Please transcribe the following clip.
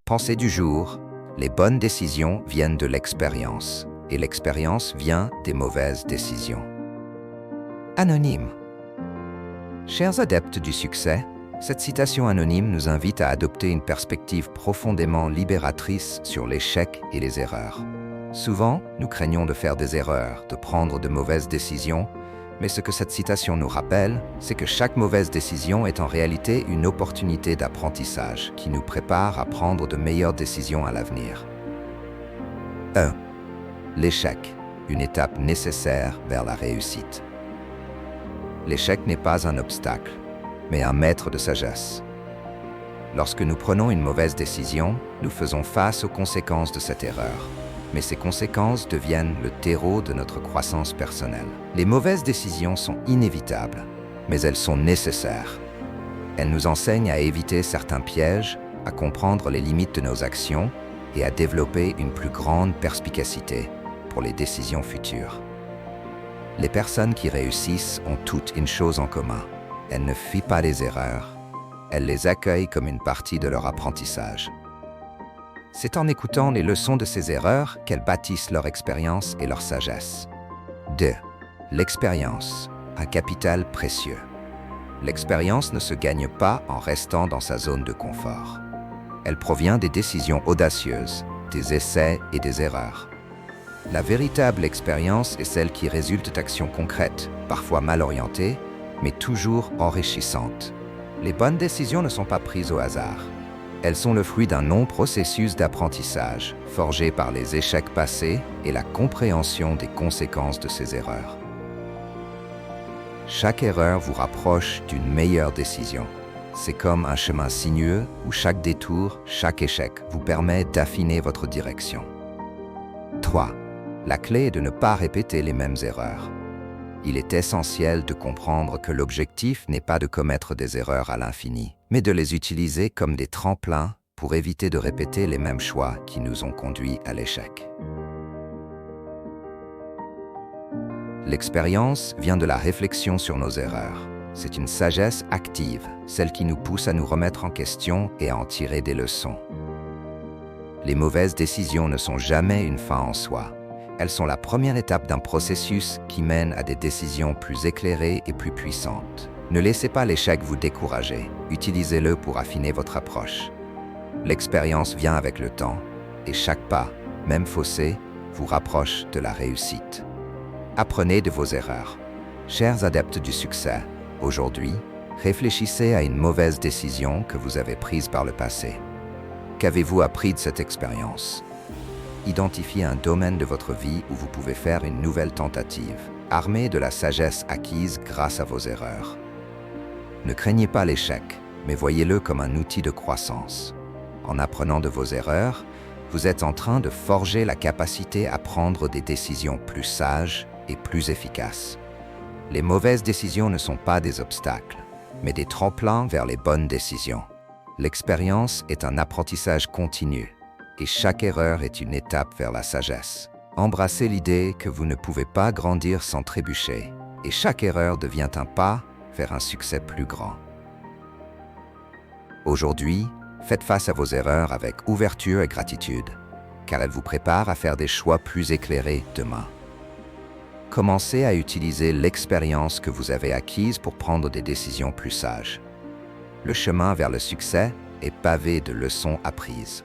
Pensée du jour, les bonnes décisions viennent de l'expérience, et l'expérience vient des mauvaises décisions. Anonyme. Chers adeptes du succès, cette citation anonyme nous invite à adopter une perspective profondément libératrice sur l'échec et les erreurs. Souvent, nous craignons de faire des erreurs, de prendre de mauvaises décisions, mais ce que cette citation nous rappelle, c'est que chaque mauvaise décision est en réalité une opportunité d'apprentissage qui nous prépare à prendre de meilleures décisions à l'avenir. 1. L'échec, une étape nécessaire vers la réussite. L'échec n'est pas un obstacle, mais un maître de sagesse. Lorsque nous prenons une mauvaise décision, nous faisons face aux conséquences de cette erreur. Mais ces conséquences deviennent le terreau de notre croissance personnelle. Les mauvaises décisions sont inévitables, mais elles sont nécessaires. Elles nous enseignent à éviter certains pièges, à comprendre les limites de nos actions et à développer une plus grande perspicacité pour les décisions futures. Les personnes qui réussissent ont toutes une chose en commun. Elles ne fuient pas les erreurs, elles les accueillent comme une partie de leur apprentissage. C'est en écoutant les leçons de ces erreurs qu'elles bâtissent leur expérience et leur sagesse. 2. L'expérience, un capital précieux. L'expérience ne se gagne pas en restant dans sa zone de confort. Elle provient des décisions audacieuses, des essais et des erreurs. La véritable expérience est celle qui résulte d'actions concrètes, parfois mal orientées, mais toujours enrichissantes. Les bonnes décisions ne sont pas prises au hasard. Elles sont le fruit d'un long processus d'apprentissage, forgé par les échecs passés et la compréhension des conséquences de ces erreurs. Chaque erreur vous rapproche d'une meilleure décision. C'est comme un chemin sinueux où chaque détour, chaque échec vous permet d'affiner votre direction. 3. La clé est de ne pas répéter les mêmes erreurs. Il est essentiel de comprendre que l'objectif n'est pas de commettre des erreurs à l'infini, mais de les utiliser comme des tremplins pour éviter de répéter les mêmes choix qui nous ont conduits à l'échec. L'expérience vient de la réflexion sur nos erreurs. C'est une sagesse active, celle qui nous pousse à nous remettre en question et à en tirer des leçons. Les mauvaises décisions ne sont jamais une fin en soi. Elles sont la première étape d'un processus qui mène à des décisions plus éclairées et plus puissantes. Ne laissez pas l'échec vous décourager. Utilisez-le pour affiner votre approche. L'expérience vient avec le temps, et chaque pas, même faussé, vous rapproche de la réussite. Apprenez de vos erreurs. Chers adeptes du succès, aujourd'hui, réfléchissez à une mauvaise décision que vous avez prise par le passé. Qu'avez-vous appris de cette expérience? Identifiez un domaine de votre vie où vous pouvez faire une nouvelle tentative, armé de la sagesse acquise grâce à vos erreurs. Ne craignez pas l'échec, mais voyez-le comme un outil de croissance. En apprenant de vos erreurs, vous êtes en train de forger la capacité à prendre des décisions plus sages et plus efficaces. Les mauvaises décisions ne sont pas des obstacles, mais des tremplins vers les bonnes décisions. L'expérience est un apprentissage continu, et chaque erreur est une étape vers la sagesse. Embrassez l'idée que vous ne pouvez pas grandir sans trébucher, et chaque erreur devient un pas vers un succès plus grand. Aujourd'hui, faites face à vos erreurs avec ouverture et gratitude, car elles vous préparent à faire des choix plus éclairés demain. Commencez à utiliser l'expérience que vous avez acquise pour prendre des décisions plus sages. Le chemin vers le succès est pavé de leçons apprises.